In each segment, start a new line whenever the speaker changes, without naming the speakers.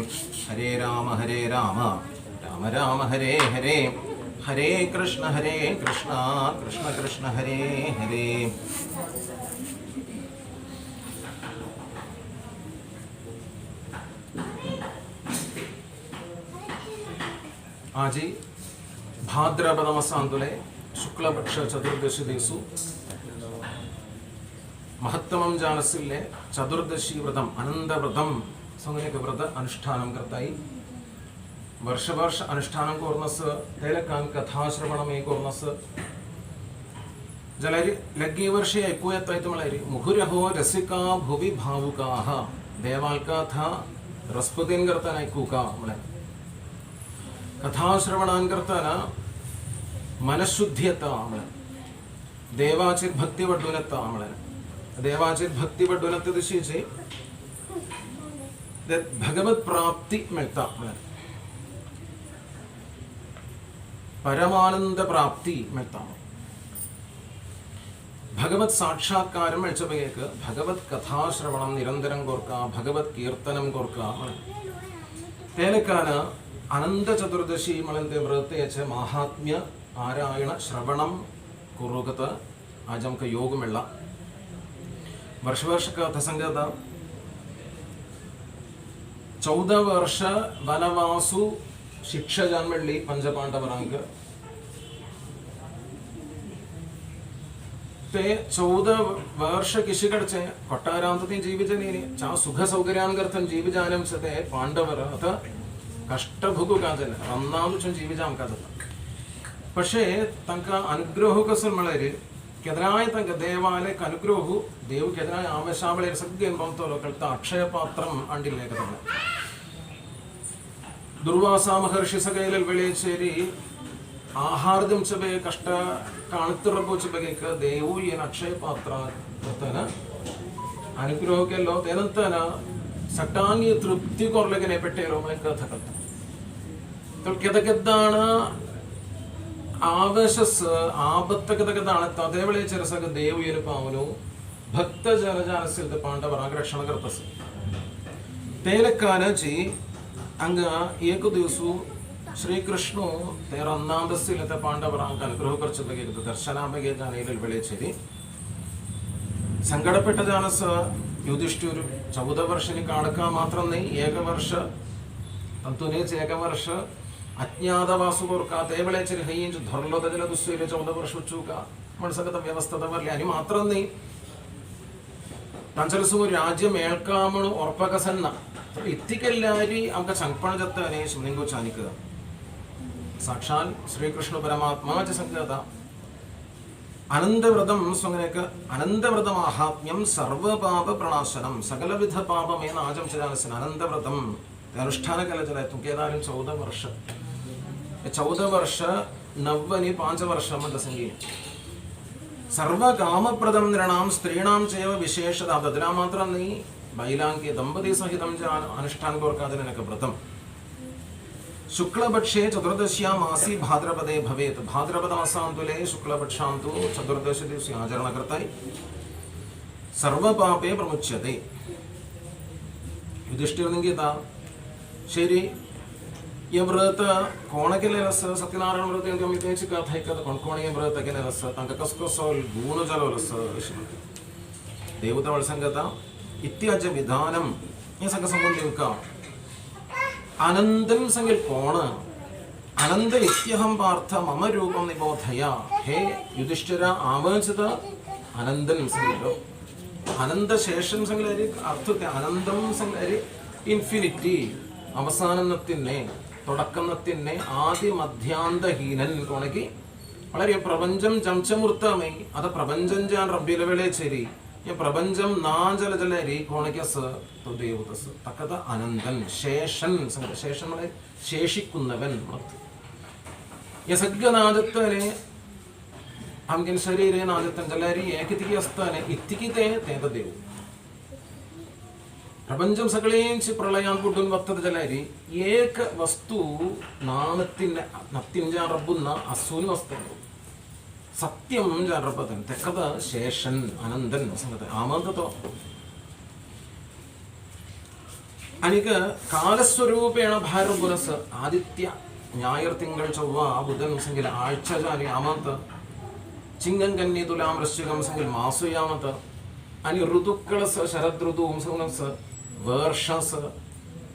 ഹരേ രാമ രാമ രാമ ഹരേ ഹരേ ഹരേ കൃഷ്ണ കൃഷ്ണ കൃഷ്ണ ഹരേ ഹരേ. आजी भाद्रपद मासांतुले शुक्ल पक्ष चतुर्दशी दिवसु महत्तमं जानसिल्ले चतुर्दशी व्रतम अनंत व्रतम संगणक व्रत अनुष्ठानं करताई वर्ष वर्ष अनुष्ठानं कोर्नस तेलकान कथाश्रवणमे कोर्नस जलरी लग्गी वर्षे ऐकूयतायत मळरी मुहुरहो रसिका भुवि भावुकाः देवालकाथा रसपतीन करताना ऐकूका म्हणे कथाश्रवणान करताना मनशुद्धी येता म्हणे देवाची भक्ती वाढून येता म्हणे देवाची भक्ती वाढून येता दिशीचे भगवत प्राप्ती मिळता म्हणे परमानंद प्राप्ती मिळता भगवत साक्षात्कार मेळचबेक भगवत कथाश्रवणं निरंतरं कोर्का भगवत कीर्तनं कोर्का म्हणे तेलकान अनंत चतुर्दशी मलंते व्रतेचे महात्म्य पारायण श्रवणं कुरुगत आज हमको योग मिळला वर्ष वर्ष कथा संगत 14 वर्ष वनवासु शिक्षा जान मिळली पंचपांडवरांक ते 14 वर्ष किशिकडचे കൊട്ടാരാന്തത്തിൽ ജീവിച്ചനീനി ചാ സുഖ സൗകര്യാൻകർത്ഥം ജീവിജാനം സത്തെ പാണ്ഡവർ അത कष्टभोगू काजन अन्नानु जीविजाम काजन പക്ഷേ തങ്ക അനുഗ്രഹಕಸಲ್ ಮಳೆರಿ ಕೆದರಾಯ ತങ്ക ದೇವಾಲಯ ಅನುಗ್ರಹು ದೇವು ಕೆದರಾಯ ಆವೇಶಾವಳೆ ಸಗ್ಗೆ ಬಂತೋಲೋ ಕಳ್ತ ಅಕ್ಷಯ ಪಾತ್ರಂ ಅಂಡಿಲ್ಲೇ ಕದನ ದುರ್ವಾಸ ಮಹರ್ಷಿ ಸಗೈಲಲ್ ಬೆಳೆಚೇರಿ ಆಹಾರದಂ ಚಬೆ ಕಷ್ಟ ಕಾಣುತ್ತಿರಬೋ ಚಬೆಕ ದೇವು ಏನ ಅಕ್ಷಯ ಪಾತ್ರ ತನ അനുഗ്രഹക്കെല്ലോ തേനന്തന സട്ടാംഗി തൃപ്തി കൊറലകനെ പെട്ടേലോ കഥ കഥ ಕೆದಗೆದ್ದಾണ് ആവേശസ് ആപത്തകതകതാണ് തദേവളെ ചെരസക ദേവിയന് പാവനു ഭക്ത ജനജാനസിൽ പാണ്ഡവർ രക്ഷണ കർത്തസ് തേലക്കാനജി ಅಂಗ ಏಕ ದಿವಸು ಶ್ರೀಕೃಷ್ಣು ತೇರ ಅನ್ನಾಂದಸ್ಸಿಲತೆ ಪಾಂಡವರ ಅಂಕ ಅನುಗ್ರಹ ಖರ್ಚು ಬಗ್ಗೆ ದರ್ಶನಾಮಗೆ ಜಾನೇಲಿ ಬೆಳೆಚೇರಿ ಸಂಗಡಪೆಟ್ಟ ಜಾನಸ युधिष्ठिर 14 वर्षनी काढका मात्र नाही एक वर्ष तंतुनेच एक वर्ष अज्ञातवासु कोरका तेवळेचे हयींच धरलो त्याला दुसरे 14 वर्ष चुका मनसगत व्यवस्था दवरली आणि मात्र नाही तंचलसु राज्य मेळकामणु ओरपकसन्न इत्तिकल्लारी आमका संपण जत्ताने निंगो चानिक साक्षात श्रीकृष्ण परमात्माच संगता अनंतव्रतम स्वंगनेक अनंतव्रत महात्म्यम सर्वपाप प्रणाशनम सकलविध पापमेन आचमचदानस्य अनंतव्रतम अनुष्ठान केलं जरा तुकेदारी 14 वर्ष 14 वर्ष नव्वनी 5 वर्ष मध्ये संगी सर्व कामप्रदम नृणाम स्त्रीणाम चैव विशेषतः तद्रा मात्र नाही बैलांके दंपती सहितं अनुष्ठान कोरकादनक व्रतम शुक्लपक्षे चतुर्दश्यां मासी भाद्रपदे भवेत् भाद्रपद मासांतुले शुक्लपक्षांतु चतुर्दशी दिवसी आचरण करताय सर्व पापे प्रमुच्यते युधिष्ठिरनिंगीता शरी ये व्रत कोणकेलेलस सत्यनारायण व्रत ಎಂದು ಮಿತೇಚಿ ಕಥೆ ಕದ कोणकोणीय व्रत केलेलस तंक कसकसोल गुण जलवलस देवता वळसंगता इत्यादि विधानम ये संग संबंधी का अनंतम संगिल कोण अनंत इत्यहं पार्थ मम रूपं निबोधय हे युधिष्ठिर आवर्जित अनंतम संगिलो अनंत शेषं संगिलरि अर्थते अनंतम संगिलरि इन्फिनिटी അവസാനത്തിനെ തുടക്കത്തിനെ ആദി മധ്യാന്തഹീനൻ കൊണക്കി വളരെ പ്രപഞ്ചം ചംചമൂർത്തമൈ അത് പ്രപഞ്ചം ജാൻ റബ്ബിലവളെ ചെരി പ്രപഞ്ചം നാജല ജലരി കോണക്കസ് തദേവതസ് തക്കത അനന്തൻ ശേഷൻ ശേഷങ്ങളെ ശേഷിക്കുന്നവൻ യസഗ്ഗനാദത്തനെ അംഗൻ ശരീരേ നാദത്തൻ ജലരി ഏകതികി അസ്താനെ ഇത്തികിതേ തേതദേവ് പ്രപഞ്ചം സകലേഞ്ച് പ്രളയാൻ പുട്ടുൻ വക്തത ജലരി ഏക വസ്തു നാമത്തിന് നത്തിഞ്ചാൻ റബ്ബുന്ന അസൂന് വസ്തു സത്യം ജാനറപ്പതൻ തെക്കത ശേഷൻ അനന്തൻ സംഗത ആമന്തതോ ಅನಿಗ ಕಾಲಸ್ವರೂಪೇಣ ಭಾರಗುಣಸ ಆದಿತ್ಯ ഞായർ തിങ്കൾ ചൊവ്വ ബുധൻ സംഖ്യ ആഴ്ച ജാനി ആമന്ത ചിങ്ങം കന്നി തുലാം വൃശ്ചികം സംഖ്യ മാസുയാമന്ത आणि ऋतुक्कळस शरद ऋतू सवनस वर्षस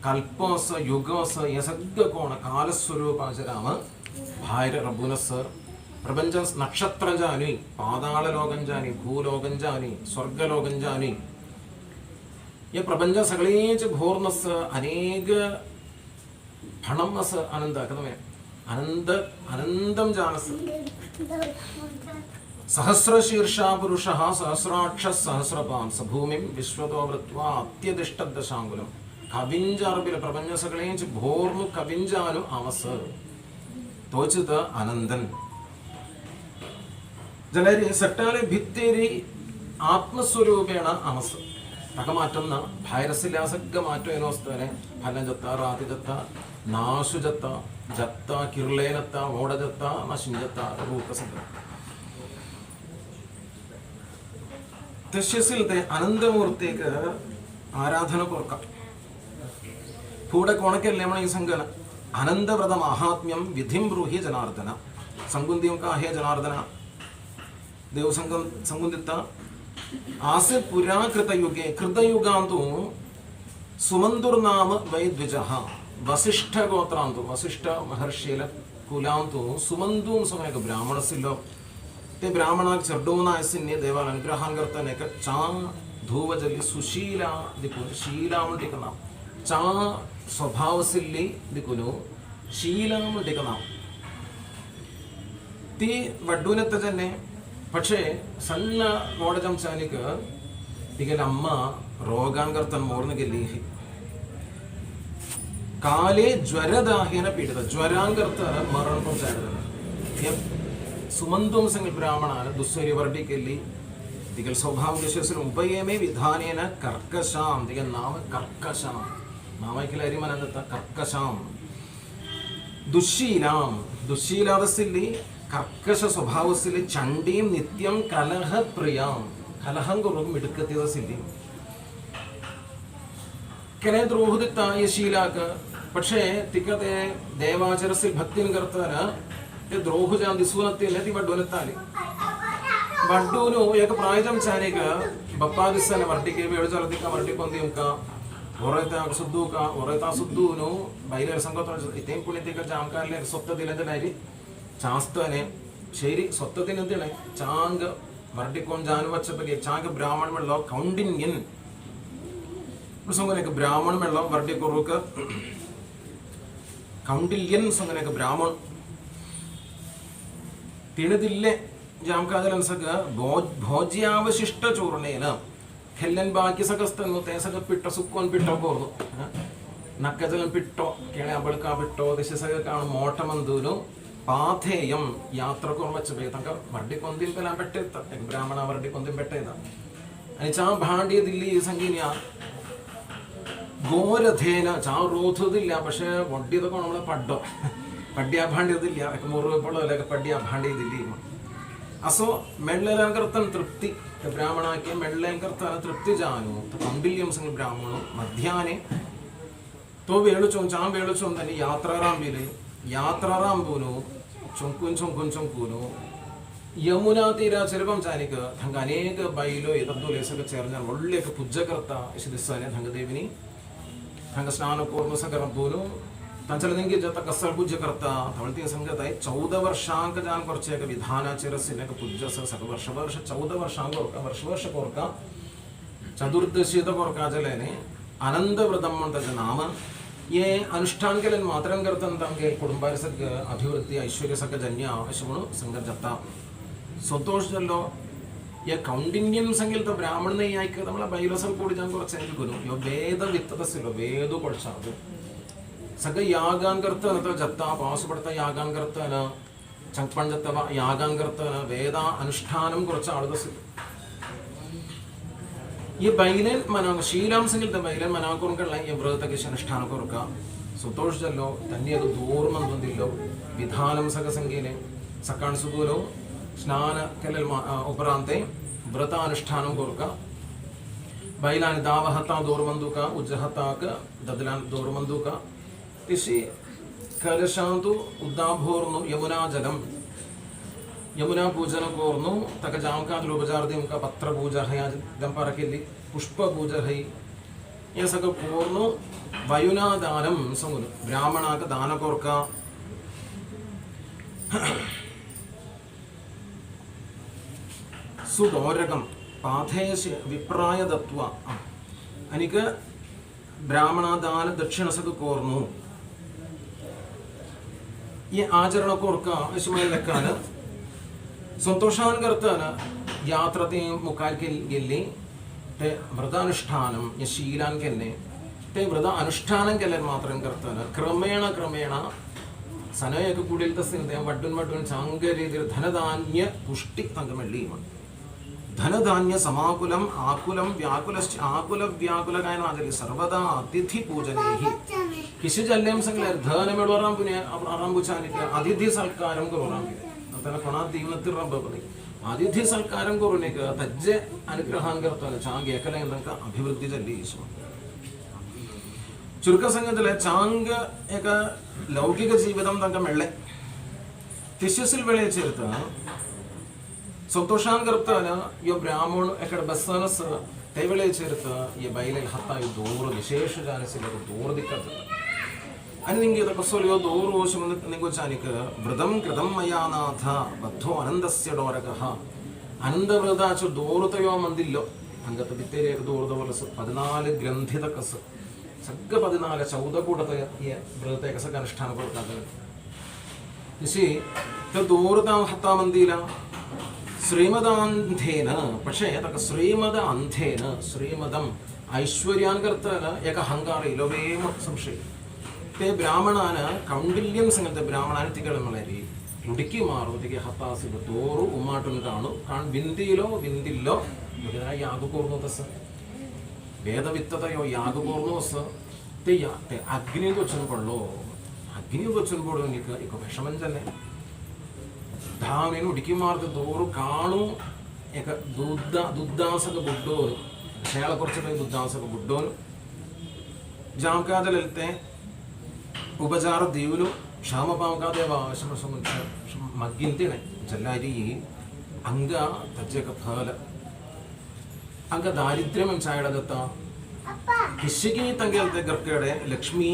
कल्पस युगस या सगळं कोण कालस्वरूपाचे राम बाहेर रबुनस प्रपंच नक्षत्र जानी पाताळ लोकं जानी भूलोकं जानी स्वर्गलोकं जानी या प्रपंच सगळेच घोरनस अनेक फणमस आनंद कदमे आनंद आनंदम जानस सहस्रशीर्षा पुरुषः सहस्राक्षः सहस्रपां सभूमिं विश्वतो वृत्वा अत्यदिष्टदशाङ्गुलं कविञ्जार्बिल प्रपंच सगळेच भोर्नु कविञ्जानु आमस तोचित आनंदन जनरी सट्टाले भित्तेरी आत्मस्वरूपेण आमस तकमाറ്റുന്ന ഭൈരസില്ല സഗ്ഗ മാറ്റം ಏನೋಸ್ತಾನೆ ഫലജത്ത റാതിജത്ത നാശുജത്ത ജത്ത കിർലേനത്ത മോടജത്ത മശിഞ്ചത്ത ರೂಪಸದ तस्यसिलते अनंतमूर्तिक आराधना कोर्क पूड कोणके संगन अनंतव्रत महात्म्यम विधिं ब्रूहि जनार्दन संगुंदियों का हे जनार्दन देव संगम संगुंदित आसे पुरा कृतयुगे कृतयुगांतु सुमंदुर्नाम वै द्विजः वसिष्ठ गोत्रांतु वसिष्ठ महर्षिल कुलांतु सुमंदूं समयक ब्राह्मणसिलो ते ब्राह्मणाक चर्डोनायसिन्य देवाल अनुग्रहान करताने का चा धूवजली सुशीला दिकुनु शीलामुंटिकना चा स्वभावसिल्ली दिकुनु शीलामुंटिकना ती वड्डूनत जने പക്ഷേ സಣ್ಣ മോടജം ചാനിക തികൽ അമ്മ രോഗാങ്കർത്തൻ മോർന്നുകെല്ലി കാലേ ജ്വരദാഹേന പീഡിത ജ്വരാങ്കർത്ത മരണപ്പം ചാടുന്നത് സുമന്തും സംഘ ബ്രാഹ്മണാണ് ദുസ്വരി വർഡിക്കെല്ലി തികൽ സ്വഭാവം വിശ്വസിലും ഉപയമേ വിധാനേന കർക്കശാം തികൽ നാമ കർക്കശാം നാമയ്ക്കൽ അരിമനന്ദത്ത കർക്കശാം ദുശ്ശീലാം ദുശ്ശീലാദസില്ലി കർക്കശ സ്വഭാവസില് ചണ്ഡീം നിത്യം കലഹപ്രിയാം കലഹം കുറവും എടുക്കത്തിയതസില്ലി ಕೆನೆ ದ್ರೋಹುದಿತ್ತ ಈ ಶೀಲಾಕ പക്ഷേ ತಿಕ್ಕದೆ ದೇವಾಚರಸಿ ಭಕ್ತಿನ ಕರ್ತಾನ ದ್ರೋಹು ಜಾನ್ ದಿಸುನತ್ತಿಲ್ಲ ತಿ ಬಡ್ಡುನತ್ತಾಲಿ ಬಡ್ಡೂನು ಏಕ ಪ್ರಾಯಜಂ ಚಾನಿಗ ಬಪ್ಪಾದಿಸನ ವರ್ಟಿಕೆ ಬೇಳಜಲದಿಕ ವರ್ಟಿಕೊಂದಿಯಂಕ ಒರೈತ ಸುದ್ದೂಕ ಒರೈತ ಸುದ್ದೂನು ಬೈಲೇರ ಸಂಗತ ಇತೇಂ ಪುಣಿತಿಕ ಜಾಮಕಾರ್ಲೆ ಸೊತ್ತದಿಲ್ಲದನೈರಿ चास्तने शेरी स्वतः चांग वर्टिकोन जानवच्च बगे चांग ब्राह्मण में लो कौंडिन्यन संगने के ब्राह्मण में लो वर्टिको रुक कौंडिल्यन संगने के ब्राह्मण तिणदिल्ले जामकादलन सग भोज्यावशिष्ट चूर्णेन हेल्लन बाकी सकस्तन मुते सग पिट्ट सुक्कोन पिट्टो कोर्नु नक्कजलन पिट्टो केणे अबळका पिट्टो दिशे सग काण मोटमंदूनु പാഥേയം യാത്രക്ക് വെച്ച് തങ്ക വണ്ടി കൊന്തിം പെലാൻ പെട്ടെത്ത ബ്രാഹ്മണ വണ്ടി കൊന്തിം പെട്ടേത आणि चा ഭാണ്ഡ്യദില്ലി സംഗീന്യ ഗോരഥേന ചാ റോധുദില്ല പക്ഷേ വണ്ടിയതൊക്കെ നമ്മളെ പഡ്ഡോ പഡ്ഡ്യ ഭാണ്ഡ്യദില്ല മുറുവപ്പോഴൊക്കെ പഡ്ഡ്യ ഭാണ്ഡ്യദില്ലി असो मेळ्ळेलंकर्तन तृप्ति ब्राह्मणाके मेळ्ळेलंकर्तन तृप्ति जानु कौंडिल्यं संग ब्राह्मणो मध्याह्ने तो वेळुचों चा वेळुचों तनि यात्रारांबिले यात्रारांबुनु चुंकुन चुंकुन चुंकुनु यमुना तीरा ചെറുപ്പം ചാനിക തങ്ക അനേക ബൈലോ ഇതദ്ദുലേസക ചേർന്നാൽ ಒಳ್ಳೆಕ ಪೂಜ್ಯಕರ್ತ ಇಸಿದಿಸ್ಸಾನೆ തങ്ക ದೇವಿನಿ തങ്ക സ്നാനಕೋರ್ಮಸಕರಂಬುನು തഞ്ചലനിങ്കി ಜತ ಕಸಲ್ ಪೂಜ್ಯಕರ್ತ ತವಳ್ತಿ ಸಂಗತಾಯಿ 14 ವರ್ಷಾಂಕ ಜಾನ್ ಕೊರ್ಚೇಕ ವಿಧಾನಾಚರಸಿನಕ ಪೂಜ್ಯಸ ಸಕ ವರ್ಷ 14 ವರ್ಷಾಂಕ ವರ್ಷ ಕೊರ್ಕ ಚತುರ್ದಶಿತ ಕೊರ್ಕ ಜಲೇನೆ ಅನಂತ ವ್ರತಂ ಅಂತ ನಾಮ ये अनुष्ठान के लिए मातरन करतन तंगे कुटुंबार सग अभिवृद्धि ऐश्वर्य सग जन्य आवश्यकनु संगत जत्ता संतोष जल्लो ये कौंडिन्यन संगिल तो ब्राह्मण ने यायक तमला बैलसल कोडी जान को चेंज गुनु यो वेद वित्तदसिलो वेद कोळसादु सग यागान करतन तो जत्ता पास पडता यागान करतन चंपण जत्ता यागान करतन वेद अनुष्ठानम कुछ आळदसिलो ये बैलन मना शीलाम संगिल तो बैलन मना कोरकला ये व्रत के अनुष्ठान कोरक संतोष जल्लो तन्ने ಅದು ದೂರ್ಮನ್ ಬಂದಿಲ್ಲೋ ವಿಧಾನಂ ಸಗ ಸಂಗೀನೆ ಸಕಾಣ ಸುಗುಲೋ ಸ್ನಾನ ಕೆಲಲ್ ಉಪರಾಂತೆ ವ್ರತ ಅನುಷ್ಠಾನಂ ಕೋರಕ बैलान दावहता दोरबंदुका उज्जहताक ददलान दोरबंदुका तिशी कलशांतु उद्दाभोर्नु यमुना जलम यमुना पूजन कोर्नु तक जामका लोपजारदिम का पत्र पूजा है आज दंपारकेली पुष्प पूजा है ये सग कोर्नु वयुना दानम संगुन ब्राह्मणा का दान कोरका सुडोरकम पाथेश विप्राय दत्वा अनिक ब्राह्मणा दान दक्षिण सग कोर्नु ये आचरण कोरका इसमें लेकर संतोषान करताना यात्रते मुखाल के गेली ते व्रतानुष्ठानं ये शीलान केल्ले ते व्रत अनुष्ठानं केल्ले मात्रं करताना क्रमेण क्रमेण सनयक कुडिल तस्य ते वड्डुन चांगरीतिर धनधान्य पुष्टि तंगमेल्ली धनधान्य समाकुलम आकुलम व्याकुलश्च आकुल व्याकुलकायन आदरि सर्वदा अतिथि पूजनेहि किसी जल्लेम संगले धन मेळोराम पुने आरंभुचानिके अतिथि सत्कारं करोराम तन कोणा दीवनतिर रब्बपदि अतिथि सत्कारं करूनेक तज्जे अनुग्रहान करताना चांग एकलयंदंका अभिवृद्धि जल्ली ईश्वर चुरुक संगतले चांग एक लौकिक जीवितं तंक मेळ्ळे तिश्यसिल वेळे चेरता संतोषान करताना यो ब्राह्मण एकड बसनस तेवेळे चेरता ये बैले हत्ता यो दूर विशेष जानसिल दूर दिक्कत आणि निंगे त कसोलियो दूर ओशमन निगो चानिक व्रतम कृतं मया नाथ बद्धो आनंदस्य डोरकः आनंद व्रताचो दूरतयो मंदिल्लो अंगत बित्तेरे दूरदवलस 14 ग्रंथितकस सग्ग 14 14 ये व्रतयक सग अनुष्ठान करतात इसी त दूरता हत्ता मंदिला श्रीमदांधेन പക്ഷേ അതൊക്കെ ശ്രീമദ അന്ധേന ശ്രീമദം ഐശ്വര്യാൻ കർത്തന ഏക അഹങ്കാരയിലോവേമ സംശയം ते ब्राह्मणान कौंडिल्यं संगते ब्राह्मणान तिगळमलरी उडिकी मारुतिगे हतासिग तोरु उमाटुन काणु काण विंदिल्लो ಇದರ ಯಾಗ ಕೋರ್ನೋತಸ ವೇದವಿತ್ತತಯೋ ಯಾಗ ಕೋರ್ನೋಸ ते अग्नि वचनಕೊಳ್ಳೋ अग्नि वचनಕೊಳ್ಳೋ निक विषमंजने धामेनु उडिकी मार्द तोरु काणु एक दुद्दासक बुड्डोनु शेळ കുറച്ചൊക്കെ दुद्दासक बुड्डोनु जामकादलते उपचार दीवुलु क्षामपावकादेव मग्गिंतिने जल्लारी अंग तज्जक फल अंग दारिद्र्यम चायडदत्त किशिकी तंगेलते गर्केडे लक्ष्मी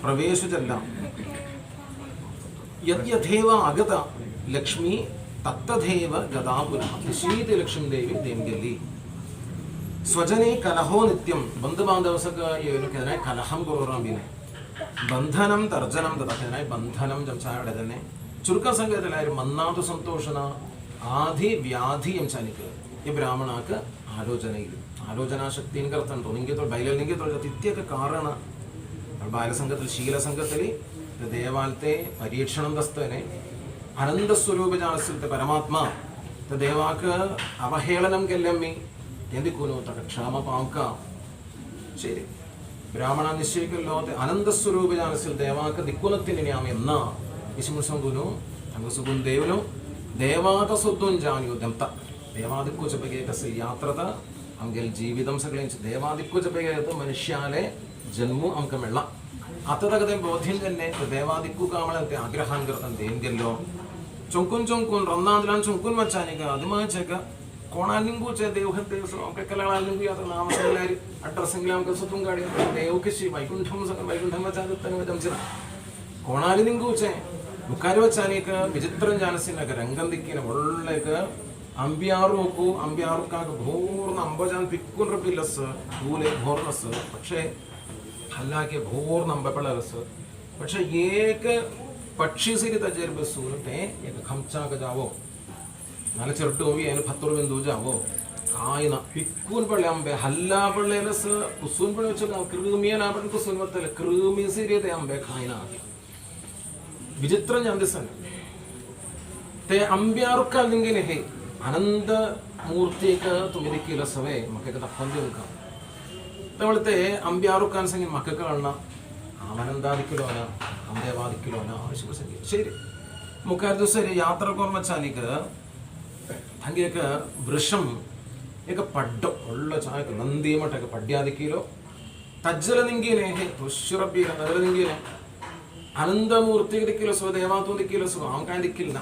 प्रवेश जल्ला यद्यथेव आगत लक्ष्मी तत्तथेव गदा पुनः किशीति लक्ष्मी देवी देंगेली स्वजने कलहो नित्यं बंधुबांधवसक येनु केने कलहं करोरामिने बंधनम तर्जनम दत्तनाय बंधनम जमचायडे തന്നെ ചുരുക്ക സംഗതിയിലായ മന്നാതു സന്തോഷന ആധി വ്യാധി ಎಂಚಾನಿಕ ಈ ಬ್ರಾಹ್ಮಣಕ ಆಲೋಚನಾ ಶಕ್ತಿನ ಕರ್ತಂಟು ನಿಂಗೆ ತೋ ಬೈಲಲ್ ನಿಂಗೆ ತೋ ತಿತ್ಯಕ ಕಾರಣ ಬಾಲ ಸಂಘത്തിൽ ശീല സംഘത്തിൽ ദേവാലത്തെ പരീക്ഷണം ദസ്തനെ അനന്ത സ്വരൂപ ജാനസിത്തെ പരമാത്മാ ദേവാക്ക് അവഹേളനം കെല്ലമ്മി എന്തിക്കുനോ തക ക്ഷാമ പാംക ശരി ब्राह्मण निश्चयकल्लो अनंत स्वरूप जानसिल देवाक दिक्कुनत्तिनि नाम एन्न विष्णुसंगुनु अंगसुगुन देवनु देवाक सुद्दुन जानियो दंत देवादिक्कु चपगेकस यात्रता अंगल जीवितं सगलेंच देवादिक्कु चपगेत मनुष्याले जन्मु अंकमेल्ल अतदगते बोध्यं जन्ने देवादिक्कु कामलते आग्रहान करतन देंगल्लो चोंकुन रन्नादिलान चोंकुन मचानिका अदुमाचक कोणालिंगूचे देवहन देवसो आपल्या कलाळालिंगू यात नाम सगळ्यारी अड्रेसिंगला आमका सुतून गाडी देवकशी वैकुंठम वचादत्तने वदमचिरा कोणालिंगूचे मुखारी वचानिक विचित्रं जानसिनक रंगं दिक्किन ಒಳ್ಳೆಕ ಅಂಬ್ಯಾರುಕಾಗ ಭೋರ್ನ ಅಂಬಜಾನ್ ಪಿಕ್ಕುನ್ ರಪಿಲಸ್ ಊಲೆ ಭೋರ್ನಸ್ പക്ഷേ ಹಲ್ಲಾಕೆ ಭೋರ್ನ ಅಂಬಪಳರಸ್ പക്ഷേ ಏಕ पक्षी सिरी तजेर बसूरते एक खमचा का जावो नाले चरटो भी ऐन फत्तोर बिंदु जावो कायना पिक्कुन पड़े अंबे हल्ला पड़े रस कुसुन पड़े चलो क्रूमिया ना पड़े कुसुन मत ले क्रूमी सिरी ते अंबे कायना विचित्रं जानते ते अंब्यारुका लिंगे ने है आनंद मूर्ति का तुम्हें दिक्किला सवे मक्के का तपंदे उनका तवलते अंब्यारुका संगे मक्के का लड़ना आनंदादिक्किलोना अंबेवादिक्किलोना आवश्यक संगे शरी मुखार दूसरे यात्रा कोण मचानिक हंगे एक वृषम ಈಗ ಪಡ್ಡ ಒಳ್ಳೆ ಚೆನ್ನಾಗಿ ನಂದಿ ಮಠಕ್ಕೆ ಪಡ್ಯಾದಿಕ್ಕಿಲೋ ತಜ್ಜಲ ನಿಂಗಿನೇ ತುಶ್ರಬ್ಬಿ ನದಲ ನಿಂಗಿನೇ ಅನಂತಮೂರ್ತಿಗೆ ದಿಕ್ಕಿಲ್ಲ ಸೋ ದೇವಾತು ದಿಕ್ಕಿಲ್ಲ ಸೋ ಅವನ್ ಕಾಯ್ ದಿಕ್ಕಿಲ್ಲ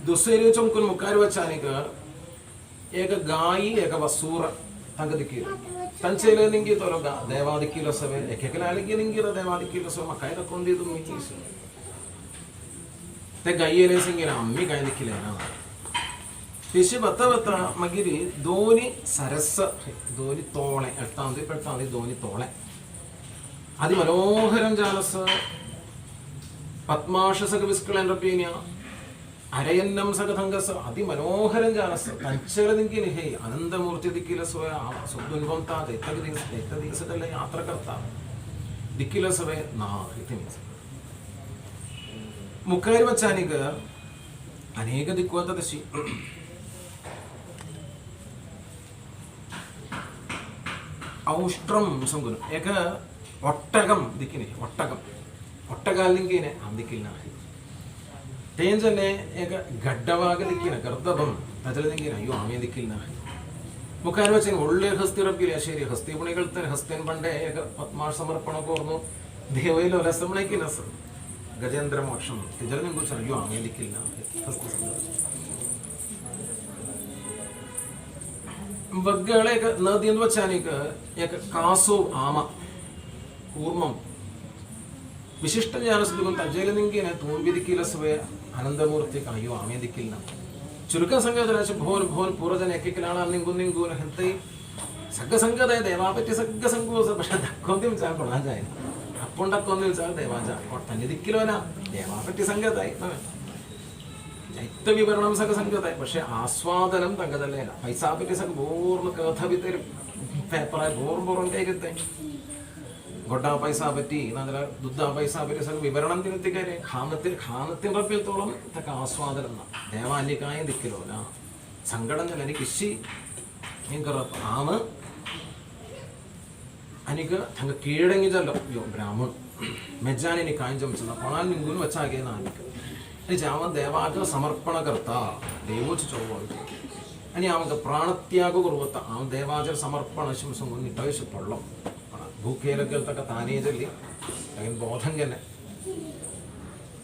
दुसरे चौकन मुकारी वचानिक एक गाई एक वसूर तंग दिक्किल तंचेले निंगी तोलो देवा दिक्किलो सवे एककलालिगे निंगिरा देवा दिक्किलो सो मकाय तकोंदिदु मिचीस ते गायेले सिंगिना अम्मी गाय दिक्किलेना तिशि बत्ता बत्ता मगिरी दोनी सरस दोनी तोळे एट्टांदी दोनी तोळे അതിമനോഹരം ജാലസ് പത്മാശസക വിസ്കളെൻറപ്പീനിയ അരയന്നം സകഥംഗസ് അതിമനോഹരം ജാലസ് തഞ്ചലതിങ്കിനി ഹേ അനന്തമൂർത്തി ദിക്കിലസുവേ സുദ്ദുൻവംതാ എത്ത ദിവസದಲ್ಲೇ യാത്രകർത്ത ദിക്കിലസുവೇ ನಾ ಇತಿ ಮುಖೈರ್ ವಚಾನಿಗ ಅನೇಕ ದಿಕ್ಕೋತದಶಿ ഔഷ്ട്രം സംഗുനം ഏക ഒട്ടകം ദിക്കിനെ ഒട്ടകാലിങ്കിനെ ആ ദിക്കിൽ ತೇಂಜನೆ ಏಕ ಗಡ್ಡವಾಗ ದಿಕ್ಕಿನ ಗರ್ದಭಂ ತಜಲ ದಿಕ್ಕಿನ ಅಯ್ಯೋ ಆಮೆ ದಿಕ್ಕಿಲ್ಲ ಮುಖಾರ ವಚನ ಒಳ್ಳೆ ಹಸ್ತಿ ರಬ್ಬಿಲ್ಲ ಶೇರಿ ಹಸ್ತಿ ಪುಣಿಗಳ್ತಾರೆ ಹಸ್ತೇನ್ ಬಂಡೆ ಏಕ ಪದ್ಮಾಶ ಸಮರ್ಪಣ ಕೋರ್ನು ದೇವೈಲೋ ರಸಮಣೆಕಿ ನಸ ಗಜೇಂದ್ರ ಮೋಕ್ಷಂ ತಜಲ ನಿಂಗು ಚನ ಅಯ್ಯೋ ಆಮೆ ದಿಕ್ಕಿಲ್ಲ ಹಸ್ತಿ ಬಗ್ಗಳೆ ನದಿ ಎಂದು ವಚಾನಿಕ ಏಕ ಕಾಸು ಆಮ ಕೂರ್ಮಂ ವಿಶಿಷ್ಟ ಜ್ಞಾನಸ್ದುಗೊಂತ ಅಜೇಲ ನಿಂಗೇನೆ ತೂಂಬಿ ದಿಕ್ಕಿಲಸುವೆ ಆನಂದಮೂರ್ತಿ ಅಯ್ಯೋ ಆಮೆ ದಿಕ್ಕಿಲ್ಲ ಚುರುಕ ಸಂಘದ ಭೋನ್ ಪೂರ್ವಜನ ಎಕ್ಕಿಲಾಣ ನಿಂಗೂನ ಹೆಂತೈ ಸಗ್ಗ ಸಂಘದ ದೇವಾಪറ്റി ಸಗ್ಗ ಸಂಘೋಸ പക്ഷെ ദക്കൊന്തി വിചാർ കൊള്ളാൻ അപ്പോൾ ദക്കൊന്തി വിചാർ ദേവാജ തന്നെ ദിക്കിലോന ದೇವಾಪറ്റി സംഘതായി ചൈത്ത വിവരണം സക സംഘതായി പക്ഷെ ആസ്വാദനം തങ്കതല്ലേന പൈസാപറ്റി സക പൂർണ്ണ കഥ ഭിത്തരും പേപ്പറായി പൂർണ്ണ ಗೊಡ್ಡ ಪೈಸಾ ಪറ്റി ನಂತರ ದುಡ್ಡ ಪೈಸಾ ಪറ്റി ಸ್ವಲ್ಪ ವಿವರಣಂ ತಿನ್ನುತ್ತಿದ್ದಾರೆ ಖಾನತ್ತಿನ ರಪ್ಪಿಲ್ത്തോളം ತಕ್ಕ ಆಸ್ವಾದನ ದೇವಾನ್ಯಕಾಯ ದಿಕ್ಕಿರೋನ ಸಂಗಡನ എനിക്ക് ഇഷി നിങ്ങറ ആമ അനിക തങ്ക കീഴടങ്ങിയല്ലോ യോ ബ്രാഹ്മൺ മെജാനിനി കായം ചമച്ചല്ല കൊണാൻ നിങ്കൂന് വെച്ചാകെ നാനിക്ക് അനി ജാവൻ ദേവാക സമർപ്പണകർത്ത ದೇವೋಚ ಚೌವಳು ಅನಿ ಆಮಗ ಪ್ರಾಣತ್ಯಾಗ ಗುರುವತ್ತ ಆಮ ದೇವಾಜರ ಸಮರ್ಪಣ ಶಿಂಸಂಗು ನಿಟ್ಟವಶ ಪೊಳ್ಳಂ ഭൂഖേലൊക്കെ താനേ ചൊല്ലി അങ്ങനെ ബോധം തന്നെ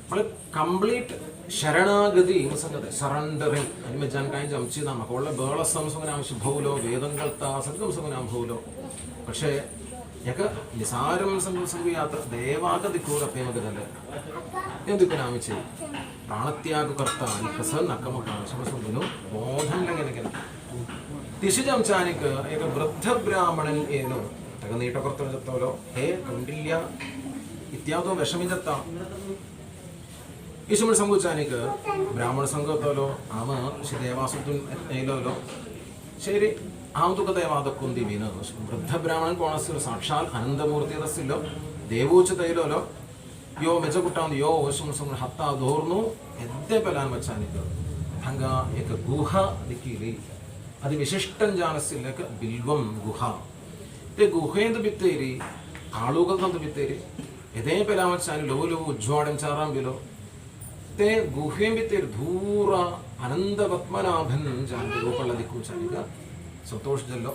നമ്മൾ കംപ്ലീറ്റ് ശരണാഗതി സംഗതി സറണ്ടറിങ് അതിന് മെച്ചാൻ കാര്യം ചമച്ച് നമുക്കുള്ള ബേളസംസംഗനാം ശുഭൗലോ വേദങ്കൾത്ത സംഘംസംഗനാം ഭൗലോ പക്ഷേ ഞങ്ങൾക്ക് നിസാരം സംഘയാത്ര ദേവാഗതി കൂടപ്പേമകതല്ലേ എന്തൊക്കെ പ്രാണത്യാഗകർത്ത ഹസ നക്കമകാശമസംഗനു ബോധം ലംഘനകന തിശു ചമച്ചാനിക്ക് ഏക വൃദ്ധബ്രാഹ്മണൻ ಏನೋ ನೀಟಕರ್ತೋಲೋ ಹೇ ಕೌಂಡಿಲ್ಯ ಇತ್ಯಾದೋ ವಿಷಮಿದತ್ತ ಈಶ್ವರ ಸಂಗುಚಾನಿಕ ಬ್ರಾಹ್ಮಣ ಸಂಗತೋಲೋ ಆಮ ಶ್ರೀ ದೇವಾಸುದ್ದುನ್ ನೈಲೋಲೋ ശരി ആമതുക ദേവാദക്കൊന്തി വീണ വൃദ്ധ ബ്രാഹ്മണൻ കോണസ് സാക്ഷാൽ അനന്തമൂർത്തി ദസ്സില്ലോ ದೇವೋಚ ತೈಲೋಲೋ ಯೋ ಮೆಜಗುಟ್ಟಾಂದು ಯೋ ವಶಂ ಹತ್ತ ದೋರ್ನು ಎದ್ದೆ ಪೆಲಾನ್ ವಚಾನಿಕ ಹಂಗ ಏಕ ಗುಹ ದಿಕ್ಕಿಲಿ ಅದು ವಿಶಿಷ್ಟಂ ಜಾನಸ್ಸಿಲ್ಲಕ ಬಿಲ್ವಂ ಗುಹ ते गुहेंद बित्तेरी आळुगलंद बित्तेरी एदे पेलामचानी लवु लवु उज्वाडं चारां बिलो ते गुहें बित्तेरी दूर आनंद पद्मनाभन जान रूपळ दिक्कु चानिग संतोष जल्लो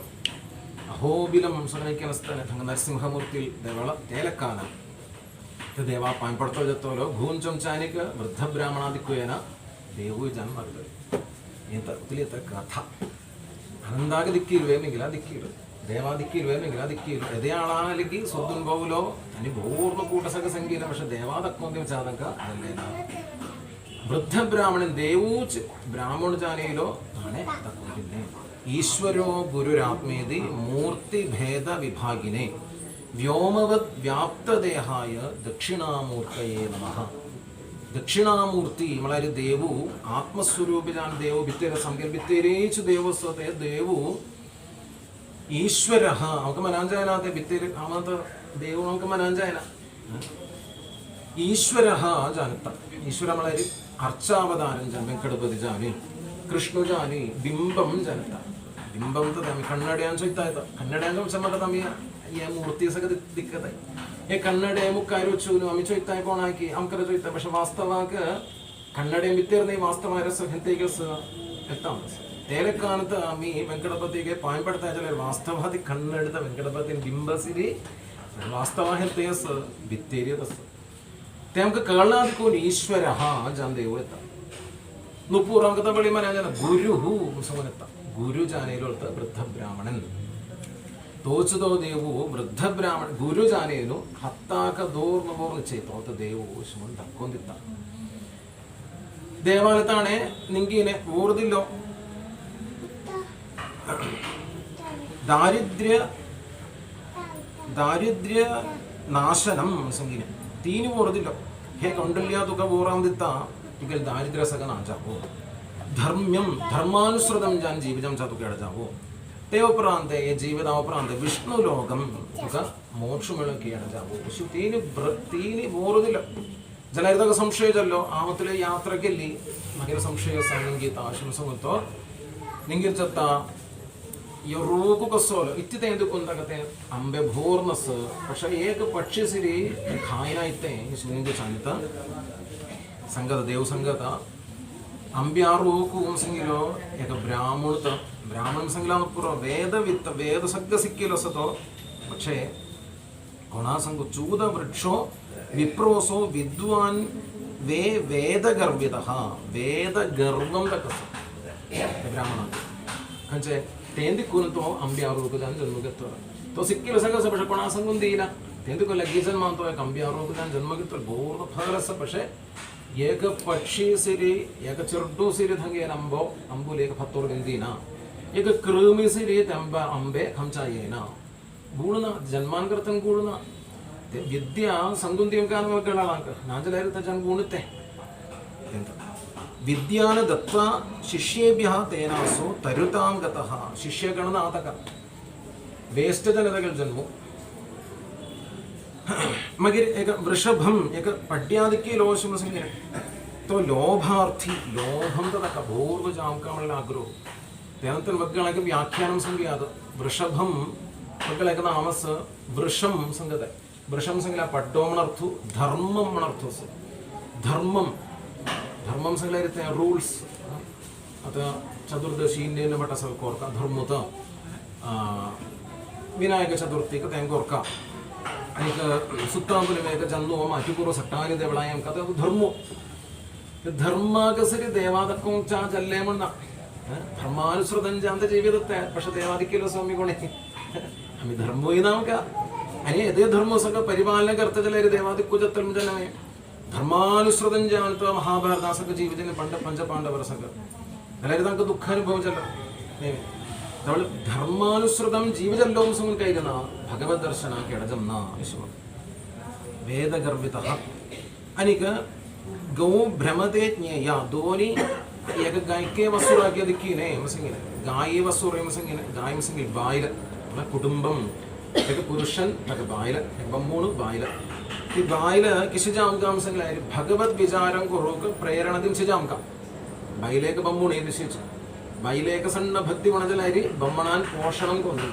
अहोबिलम सनैक्यनस्ताने थंग नरसिंहमूर्ति देवळ तेलकान ते देवा पांपडतो जत्तोलो घूंचम चानिग वृद्ध ब्राह्मणादिक्कुयेन देवु जन्मर्द ಎಂತ ತಿಳಿಯತ ಕಥಾ ಆನಂದಾಗ ದಿಕ್ಕಿಲ್ವೇಮಿಗಿಲ್ಲ ದಿಕ್ಕಿರು ದೇವಾದಿಕ್ಕಿಲ್ವೇಮಿಗಿಲ್ಲ ದಿಕ್ಕಿರು ಎದೆಯಾಳಾಲಿಗೆ ಸೊದ್ದುನ್ ಬಹುಲೋ ತನಿ ಬಹುರ್ನ ಕೂಟಸಕ ಸಂಗೀನ പക്ഷെ ದೇವಾದಕ್ಕೊಂದಿ ವಿಚಾರಕ ಅದಲ್ಲೇನ ವೃದ್ಧ ಬ್ರಾಹ್ಮಣൻ ದೇವೂಚ್ ಬ್ರಾಹ್ಮಣ ಜಾನೇಲೋ ತಾನೆ ತಕ್ಕೊಂಡಿನೆ ഈശ്വരോ ഗുരുരാത്മേതി മൂർത്തി ഭേദ വിഭാഗിനെ വ്യോമവത് വ്യാപ്തദേഹായ ദക്ഷിണാമൂർത്തയേ നമഃ ദക്ഷിണാമൂർത്തി നമ്മളൊരു ദേവു ആത്മസ്വരൂപിലാണ് ദേവു ഭിത്തേര സംകൽപ്പിത്തേരേച്ചു ദേവസ്വത്തെ ദേവു ഈശ്വര നമുക്ക് മനാഞ്ചായനാത്തെ ഭിത്തേര് ആമത്തെ ദേവു നമുക്ക് മനാഞ്ചായന ഈശ്വര ജാനത്ത ഈശ്വര നമ്മളൊരു അർച്ചാവതാരം ജാൻ വെങ്കടപതി ജാനി ಕೃಷ್ಣ ಜಾನಿ ಬಿಂಬಂ ಜನತ ಬಿಂಬಂ ತಮಿ ಕನ್ನಡ ಅನ್ಸೋಯ್ತಾಯ್ತ ಕನ್ನಡ ಸಂಬಂಧ ತಮಿ ಮೂರ್ತಿ ಸಗ ದಿಕ್ಕದ ಏ ಕನ್ನಡ ಮುಕ್ಕಾರು ಚೂನು ಅಮಿ ಚೋಯ್ತಾಯ್ ಕೋಣ ಹಾಕಿ ಅಮ್ಕರ ಚೋಯ್ತಾ പക്ഷെ ವಾಸ್ತವಾಕ ಕನ್ನಡ ಬಿತ್ತಿರ್ನೆ ವಾಸ್ತವ ರಸ ಹೆಂತೆಗೆ ಎತ್ತ ತೇಲಕಾನತ ಮೀ ವೆಂಕಟಪತಿಗೆ ಪಾಯಿಂಟ್ ಪಡ್ತಾ ಇದ್ದಲ್ಲ ವಾಸ್ತವಾದಿ ಕಣ್ಣೆಡ್ದ ವೆಂಕಟಪತಿ ಬಿಂಬಸಿರಿ ವಾಸ್ತವಾಹ್ಯತೆಯಸ್ ಭಿತ್ತೇರಿಯದಸ್ तेमक कळणाद कोण ईश्वर हा जान देव येता नुपूर अंकता बळी मने जन गुरु हु समनता गुरु जानेलोत वृद्ध ब्राह्मणन तोचदो देवु वृद्ध ब्राह्मण गुरु जानेनु हत्ताक दोर्नवोर्न चेतोत देवु समन दक्कोंदिता ದೇವಾಲತಾಣೆ ನಿಂಗಿನೆ ಓರ್ದಿಲ್ಲೋ ದಾರಿದ್ರ್ಯ ನಾಶನಂ ಸಂಗಿನೆ ತೀನಿ ಓರ್ದಿಲ್ಲೋ ಹೇ ಕೌಂಡಲ್ಯ ತುಕ ಓರಾಂದಿತ್ತ ಈಗ ದಾರಿದ್ರ್ಯ ಸಗ ನಾಜಾವೋ ಧರ್ಮಾನುಸೃತಂ ಜಾನ್ ಜೀವಿತಂ ಚಾತು ಕೇಳ ಜಾವೋ ते उपरांत ये जीवित उपरांत विष्णु लोकम तुक मोक्षमेळ केळ जावो പക്ഷെ तीनि ಓರ್ದಿಲ್ಲ ಜನರಿದಾಗ ಸಂಶಯ ಜಲ್ಲೋ ಆಮತ್ತಲೆ ಯಾತ್ರಕ್ಕೆಲ್ಲಿ ಮಗಿನ ಸಂಶಯ ಸಂಗೀತ ಆಶಂಸ ಗೊತ್ತೋ ನಿಂಗಿರ್ಚತ್ತ യോറൂകു കസോല ഇത്തിത്തെ എന്തുകൊണ്ടകത്തെ അമ്പെ ഭൂർണസ് പക്ഷെ ഏക പക്ഷിസിരി ഖായനായിത്തെ സുനിന്റെ ചാനിത്ത സംഗത ദേവ സംഗത ಅಂಬ್ಯಾರೋಕು ಸಂಗಿಲೋ ಏಕ ಬ್ರಾಹ್ಮಣ ಸಂಗಿಲ ಪೂರ್ವ ವೇದವಿತ್ತ ವೇದ ಸಗ್ಗ ಸಿಕ್ಕಿಲಸತೋ പക്ഷേ ಗುಣಾಸಂಗು ಚೂದ ವೃಕ್ಷೋ ವಿಪ್ರೋಸೋ ವಿದ್ವಾನ್ ವೇದಗರ್ವಿತ ವೇದಗರ್ವಂ ತಕಸ ಬ್ರಾಹ್ಮಣ ಅಂಚೆ तेंदिकुनतो अंब्यारोक जान जन्मगत्व तो सिक्किल सगस പക്ഷെ ಗುಣಾಸಂಗುನ್ ದೀನ तेंदिकुल गीजन मानतो एक अंब्यारोक जान जन्मगत्व ಬೋರ್ದ ಫಲರಸ പക്ഷെ ಏಕ ಪಕ್ಷಿ ಸಿರಿ ಏಕ ಚಿರ್ಡು ಸಿರಿ ಧಂಗೆ ನಂಬೋ ಅಂಬುಲೇಕ ಫತ್ತೋರ್ ಗಂದೀನ ಏಕ ಕೃಮಿ ಸಿರಿ ತಂಬ ಅಂಬೆ ಖಂಚಾಯೇನ ಗೂಣನ ಜನ್ಮಾನ್ಕರ್ತಂ ಗೂಣನ ವಿದ್ಯಾ ಸಂಗುಂದಿಯಂ ಕಾನಮಗಳಾಕ ನಾಂಜಲಾರಿತ ಜನ್ ಗೂಣತೆ ವಿದ್ಯಾನ ದತ್ತ ಶಿಷ್ಯೇಭ್ಯ ತೇನಾಸು ತರುತಾಂ ಗತಃ ಶಿಷ್ಯಗಣನಾತಕ ವೇಸ್ಟ್ ಜನದಗಳ ಜನ್ಮು मगिर एक वृषभम एक पड्यादिकी लोशम संगे तो लोभार्थी लोभम तक भूर्व जामकामल आग्रो त्यानंतर मग्गळके व्याख्यानं संगयाद वृषभम मग्गळके नामस वृषम संगते वृषम संगला पड्डोमनर्थु धर्मम मनर्थुस धर्मम धर्मम संगलारिते रूल्स अथवा चतुर्दशी इंडियन मठ सल कोरका धर्मत विनायक चतुर्थी का तेंगोरका अनेक सुत्तांबुलमेक जन्नो माटिपूर्व सट्टानि देवळायं कथा धर्मो धर्माकसरी देवादक्कों चा जल्ले मण्ण धर्मानुसृतं जान्त जीवितत्ते പക്ഷെ देवादिक्किलो स्वामी कोणे आम्ही धर्मो इनाम का आणि यदे धर्मो सग परिपालन करता जलेरी देवादिक्कु जत्तल जनमे धर्मानुसृतं जानत महाभारतासक जीवितने पंड पंच पांडवर सग जलेरी तंक दुःख अनुभव जल നമ്മൾ ധർമാനുസൃതം ജീവജല്ലോം സുമൻ കൈരന ഭഗവത് ദർശന കിടജം വേദഗർഭിത അനിക ഗൗ ഭ്രമത്തെ ജ്ഞേയ ധോനി ഏക ഗായ്ക്കേ വസുറാക്കിയ ദിക്കീനെ മസംഗിനെ ഗായി വസുറേ മസംഗിനെ ഗായി മസംഗിൽ ബായില കുടുംബം ഏക പുരുഷൻ തക ബായില ബമ്മൂണ് ബായില ഈ ബായില കിശിജാം കാം സംഗലായി ഭഗവത് വിചാരം കുറുക്ക് പ്രേരണതിം ശിജാം കാം ബായിലേക്ക് ബമ്മൂണ് നിശ്ചയിച്ചു ಬೈಲೇಕ ಸಣ್ಣ ಭಕ್ತಿ ಒಣಜಲಾರಿ ಬಮ್ಮಣಾನ್ ಪೋಷಣಂ ಕೊಂದಿ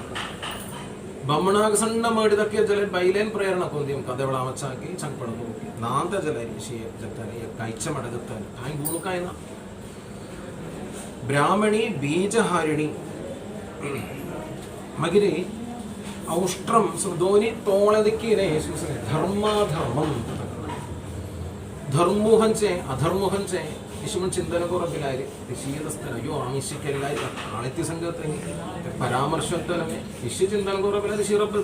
ಬಮ್ಮಣಾಗ ಸಣ್ಣ ಮಾಡಿದಕ್ಕೆ ಜಲ ಬೈಲೇನ್ ಪ್ರೇರಣ ಕೊಂದಿ ಕದವಳ ಮಚ್ಚಾಕಿ ಚಂಪಣ ಹೋಗಿ ನಾಂತ ಜಲಾರಿ ವಿಷಯ ಜತ್ತಾನೆ ಕೈಚ್ಚ ಮಡದತ್ತಾನೆ ಕಾಯಿ ಗೂಣು ಕಾಯಿನ ಬ್ರಾಹ್ಮಣಿ ಬೀಜಹಾರಿಣಿ ಮಗಿರಿ ಔಷ್ಟ್ರಂ ಧೋನಿ ತೋಳದಿಕ್ಕೀನೆ ಧರ್ಮಾಧರ್ಮಂ ಧರ್ಮುಹಂಚೆ ಅಧರ್ಮುಹಂಚೆ ईश्वर चिंतन को रबिलाय ऋषियदस्तन यो आमिष्य केलाय आळित्य संगत परामर्शत्तनमे ऋषि चिंतन को रबिलाय ऋषि रब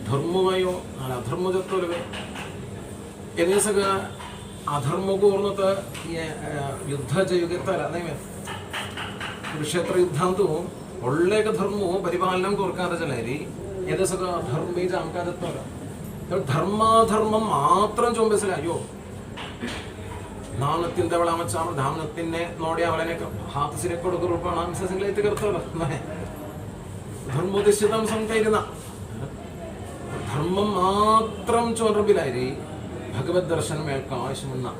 धर्ममयो आणि अधर्म जत्तोलवे एने सग अधर्म को वर्णत युद्ध युगत्तर नाही कुरुक्षेत्र युद्धांतु ಒಳ್ಳೆಯ ಧರ್ಮವು ಪರಿಪಾಲನೆ ಕೊರ್ಕಾದ ಜಲರಿ ಎದೆ ಸಗ ಧರ್ಮ ಜಾಮಕಾದತ್ತೋಲ ಧರ್ಮಾಧರ್ಮ ಮಾತ್ರ ಚೊಂಬೆಸಲ ಅಯ್ಯೋ ನಾನತ್ತಿನ ತವಳ ಮಚ್ಚಾಮ ಧಾಮನತ್ತಿನ್ನೆ ನೋಡಿ ಅವಳನೆ ಹಾತು ಸಿರೆ ಕೊಡುಗು ರೂಪ ನಾಂಸ ಸಂಗ್ಲೈತೆ ಕರ್ತವಲ್ಲ ಧರ್ಮೋದಿಶ್ಚಿತಂ ಸಂಕೈರಿನ ധർമ്മം മാത്രം ചോർബിലായി ഭഗവത് ദർശനം ഏൽക്കാൻ ആവശ്യമുന്ന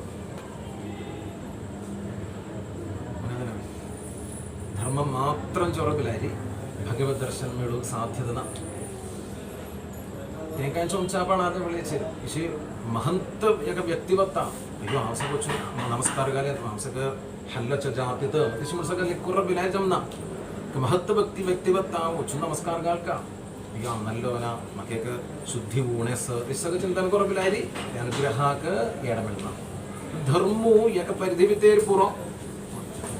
ധർമ്മം മാത്രം ചോർബിലായി ഭഗവത് ദർശനം സാധ്യത ते काय चमचा पण आता वेळेचे अशी महंत एक व्यक्तिवत्ता अयो हांव सगळं नमस्कार घालत हांव सगळं हल्ल्याच्या जातीत तशी म्हणून सगळं कुर्र बिलाय जमना महत्व व्यक्तिवत्ता वचून नमस्कार घाल का अयो हांव नल्लोना म्हाका एक शुद्धी उणेस ते सगळं चिंतन करप बिलायरी त्या अनुग्रहाक येड मेळना धर्मू एका परिधी भितर पुरो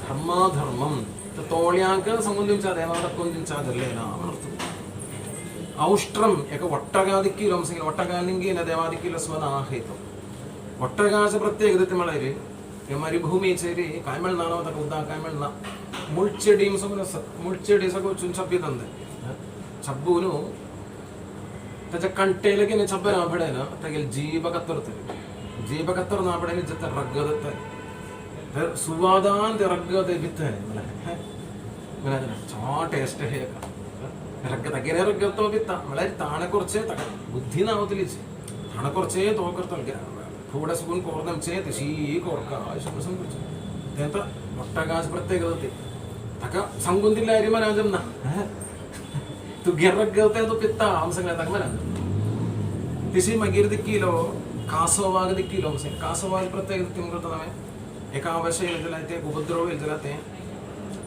धर्मम तर तोळ्यांक सांगून दिवचा देवाक दाखोवन दिवचा धरलेना म्हणून ಔಷ್ಟ್ರಂ ಯಾಕ ಒಟ್ಟಗಾದಿಕ್ಕಿಲ್ಲ ಒಟ್ಟಗಾನಿಂಗಿನ ದೇವಾದಿಕ್ಕಿಲ್ಲ ಸ್ವನ ಹೇತು ಒಟ್ಟಗಾचं प्रत्येक मळायरी मरुभूमीचेरी काय मिळणार होता उद्दा काय मिळणार मुळचेडी समोर मुळचेडी सगळं छप्पी ತಂದೆ छब्बूನು त्याच्या कंटेला की छब्बे नापडे ना त्यागे जीभ कत्तर नापडे जत रग्गदत तर सुवादान ते रग्गद बित्ते मला चा टेस्ट हे का रग्गत गेल्या रग्गत बित्ता मला ताणे कुरचे बुद्धी नावतलीच ताणे कुरचे तो करतो थोडं सुकून कोरदमचे तशी कोरका त्यांचा मोठा गाज प्रत्येक होते ताका सांगून दिले अरे मला जमना तू गिर्रगवते तो पित्ता आम सगळ्यात म्हणा तिशी मागीर दिक्किलो कासोवाग दिक्किलो कासोवाग प्रत्येक तिम करतो आम्ही एका वर्ष येईल जाल्यार ते उपद्रव येईल जाल्यार ते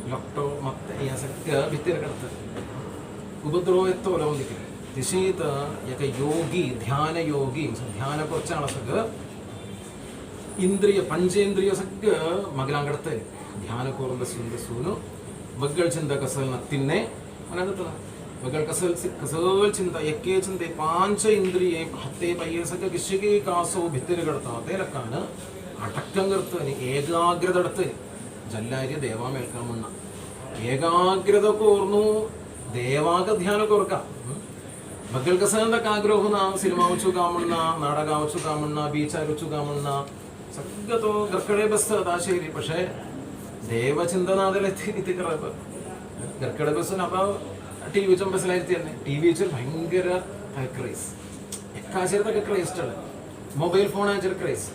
लोकटो ಮತ್ತೆ या सगळं भितर करतात उपद्रव येतो लावून दिले तिशीत एक योगी ध्यान करच्या सगळं इंद्रिय पंचेंद्रिय सगळं मगलां करतय ध्यान करून बसून बग्गळ चिंता कसल नत्तिन्ने म्हणत बग्गळ कसल चिंता एके चिंते पांच इंद्रिये हत्ते पय्ये सगळं किशकी कासो भितर करता ते लकान अटक्कं करतं आणि ഏകാഗ്രത എടുത്ത് ജല്ലാരി ദേവാ മേൽക്കാൻ മണ്ണ ഏകാഗ്രത കോർന്നു ದೇವಾಗ ಧ್ಯಾನ ಕೊರಕ ಮಕ್ಕಳ ಕಸಂದಕ ಆಗ್ರಹನ ಸಿನಿಮಾ ವಚ್ಚು ಕಾಮಣ್ಣ ನಾಟಕ ವಚ್ಚು ಕಾಮಣ್ಣ ಬೀಚಾರ್ ವಚ್ಚು ಕಾಮಣ್ಣ ಸಗतो ಗರ್ಕಡೆ ಬಸ್ತದ ಆಶೇರಿ പക്ഷേ ദേവചിന്തനാദിലെത്തി ഗർക്കടെ ബസ്സിന് അപ്പൊ ടി വി ബസ്സിലായിരുത്തി തന്നെ ടി വി വെച്ചാൽ ഭയങ്കര ക്രേസ് എക്കാശരത്തൊക്കെ ക്രേസ്ഡ് ആണ് മൊബൈൽ ഫോൺ അയച്ചാൽ ക്രേസ്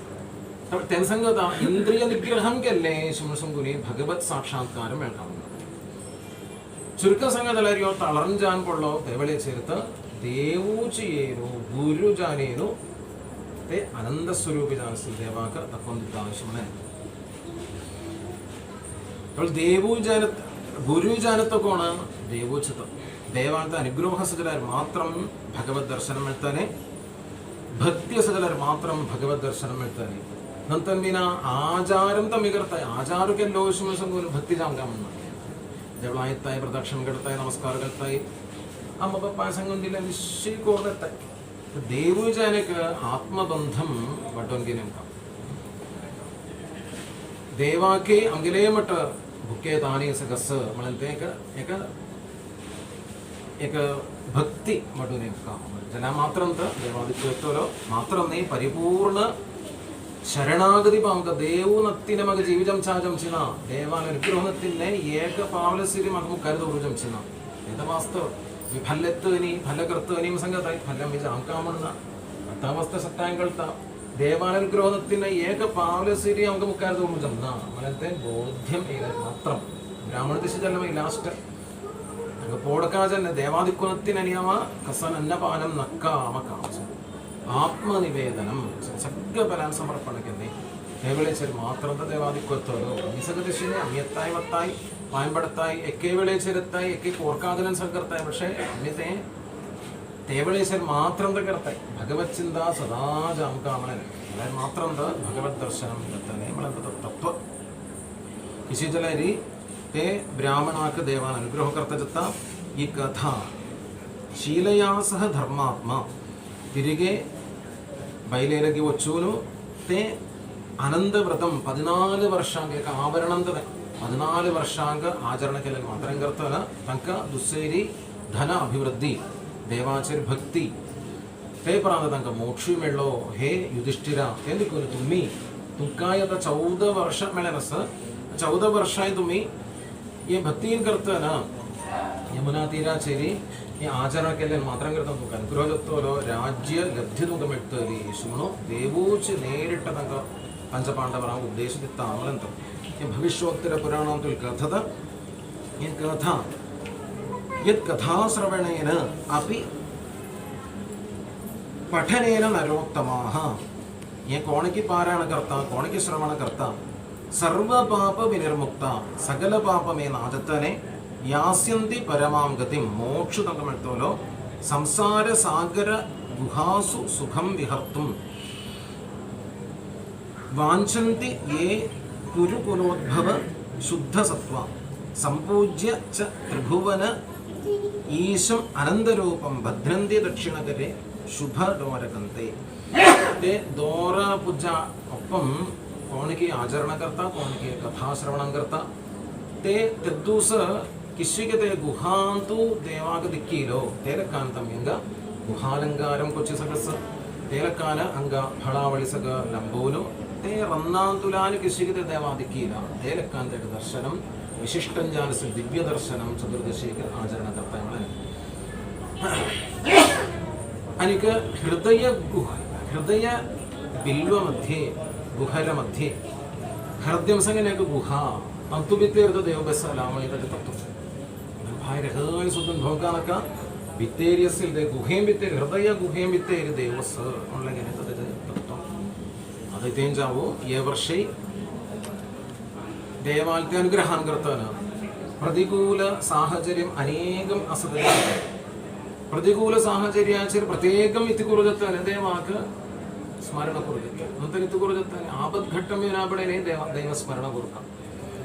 തെൻസംഗത ഇന്ദ്രിയ നിഗ്രഹം കല്ലേ ശുമസംഗുനി ഭഗവത് സാക്ഷാത്കാരം വേണം ചുരുക്ക സംഗതലരിയോ തളർഞ്ചാൻ കൊള്ളോ ദേവളെ ചേർത്ത് ദേവൂചിയേനു ഗുരുജാനേനു ते आनंद स्वरूपी जाणसं देवाक दाखवून दिता अशें म्हणे देवू जानत गुरु जानत कोण देवूच देवांचा अनुग्रह असो जाल्यार मात्रम भगवत दर्शन मेळटलें भक्ती असो जाल्यार मात्रम भगवत दर्शन मेळटलें नंतर बिना आचारम तमी करताय आचार केल्लो अशें म्हणून सांगून भक्ती जावंक म्हणना देवळां येताय प्रदक्षिण करताय नमस्कार करताय अम्मा पप्पा सांगून दिले निश्चय कोण येताय देवूजानक आत्मबंधम वाटून घेणे देवाके आमगेले मठ भुके ताणी असं कसं म्हणून ते एक भक्ती वाटून नेमका ज्याला मात्र देवादित्योलो मात्र नाही परिपूर्ण शरणागതി पावक देवूनत्तिने मग जीवितं चाजंचिना देवान अनुग्रहनत्तिने एक पावलसिरी मग मुखार दौरू जंचिना हे वास्तव मी फल्लेत्तनी फलकर्तनी संगत आहे फल्लं मी जामका म्हणना आता मस्त सत्तांग कळता देवानुग्रहनत्तिने एक पावलसिरी आमक मुखार दौरू जमना म्हणून ते बोध्यम मात्र ब्राह्मण दिशी जल्म लास्ट पोडकाजन देवादिक्कुनत्तिने नियम कसन अन्नपानं नक्कामका आत्मनिवेदनं सगळं बलान समर्पण केले त्यावेळेचे मात्र देवादिक्वत्तलो निसर्ग दिशेने अम्यताय वत्ताय पायंबडताय एके वेळेचेरताय एके कोरकादनं करताय പക്ഷേ अन्यते त्यावेळेचे मात्र करताय भगवत चिंता सदा जामकामणे मात्र भगवत दर्शनं करताने म्हणत तत्व किसी जलेरी ते ब्राह्मणाक देवान अनुग्रह करता जता ಈ ಕಥಾ ಶೀಲಯಾ ಸಹ ಧರ್ಮಾತ್ಮ ತಿರುಗಿ ಬಯಲೇರಗಿ ವಚ್ಚೂನು ते आनंदव्रतम 14 वर्षांक एक आभरण 14 वर्षांक आचरण केले मात्र करताना तांकां दुसरी धन अभिवृद्धी देवाचेर भक्ती ते प्रांत तांकां मोक्ष मेळ्ळो हे युधिष्ठिरा ते देखून तुम्ही तुमकां आता 14 वर्ष मेळ्ळें आसा 14 वर्षांय तुम्ही हे भक्तीन करताना यमुना तीराचेरी हे आचरण केले मात्र करता तुमकां अनुग्रह जातलो राज्य लब्धी तुमकां मेळटली अशें म्हणून देवूच नेरिट्ट तांकां पंचपांडवांक उपदेश दिता म्हणून हे भविष्योत्तर पुराणांतून कथता ही कथा यत् कथा श्रवणेन अपि പഠനേന നരോത്തമാഹ. ये कौन की पारायण करता, कौन की श्रवण करता, सर्व पाप विनिर्मुक्ता, सकल पाप में नाजतने यास्यन्ति परमां गतिं. मोक्ष तंगमल्तोलो संसार सागर गुहासु सुखं विहर्तुं वाञ्छन्ति ये कुरुकुलोद्भव शुद्ध सत्वा संपूज्य च त्रिभुवन ईशं आनंदरूपं भद्रन्ति दक्षिणकरे शुभ डोरकन्ते. ते दोर पूजा ओप्पम कौन की आचरण करता, कौन की कथा श्रवणं करता. ते तद्दूस किसी के ते गुहांतु देवाग दिक्कीलो तेलकांतम यंग गुहालंकारम कोच्चि सकस तेलकान अंग फळावळि सग लंबोलो ते रन्नांतुलानि किसी के ते देवा दिक्कीला तेलकांते दर्शनम विशिष्टं जानस्य दिव्य दर्शनम चतुर्दशीक आचरण करता. अनिक हृदय बिल्व मध्ये गुहर मध्ये हृदय संगने गुहा तंतु बित्तेरद देव बसलामय तत्व भाई रहन सुदन भोगानक बित्तेरियसिल दे गुहें बित्तेर हृदय गुहें बित्तेर देवस उनलगे तत्व अदैतेन जावो ये वर्षे देवालते अनुग्रहं कर्तन प्रतिकूल साहचर्यम अनेकम असदय प्रतिकूल साहचर्याचर प्रत्येकम इति कुरुदत्तने देवाक स्मरण कुरुदत्त नंतर इति कुरुदत्तने आपद्घट्टमेनापडेने देव स्मरण कुरुका.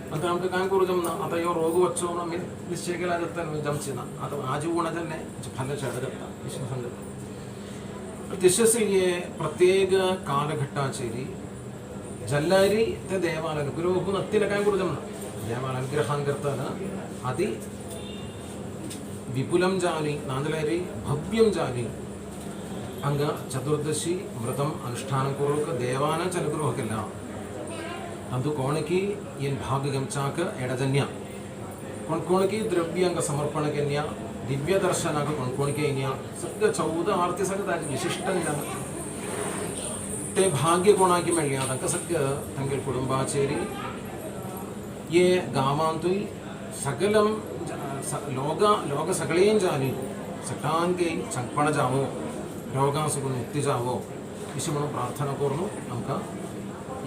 आता आमकां काय करूं ना, आता ह्यो रोग वच्चो म्हणून निश्चय केला जाता जमचे ना. आता आजीवन जाल्ले फल चढ जाता विष्णू संगत तिशसी ये प्रत्येक कालघट्टाचेरी जल्लारी ते देवाला अनुग्रह होऊन अत्तीला काय करू जमना देवाला अनुग्रहान करताना आदि विपुलं जानी नांदलारी भव्यं जानी अंग चतुर्दशी व्रतम अनुष्ठान करोक देवान अनुग्रह केला. अंदु कोणकी येन भाग्यम चाक एडजन्य कोणकी द्रव्यांग समर्पण केन्या दिव्य दर्शनाक कोणके इन्या सगळं 14 आरती सगळं विशिष्ट ते भाग्य कोणाकी मेळ्ळ्या तांकां सगळं तांगेर कुटुंबाचेरी ये गामांतूय सकलम लोक सगळें जानी सटांके चंपण जावो रोगांसून मुक्ती जावो अशी म्हणून प्रार्थना करून आमकां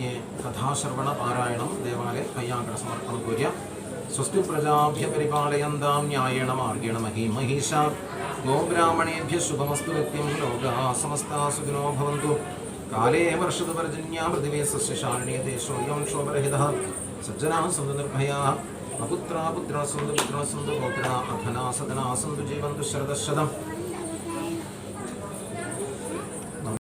ये कथाश्रवण पारायणं देवालये कय्याकड समर्पण करूया. स्वस्ति प्रजाभ्य परिपालयन्तां न्यायेण मार्गेण महिषा गोब्राह्मणेभ्यः शुभमस्तु नित्यं लोकाः समस्ताः सुखिनो भवन्तु. काले वर्षतु पर्जन्या पृथिवी सस्यशालिनी देशोऽयं शोभरहितः. सज्जनाः सन्तु निर्भयाः अपुत्राः पुत्राः सन्तु पुत्राः सन्तु पौत्राः अधनाः सदनाः सन्तु जीवन्तु शरदः शतम्.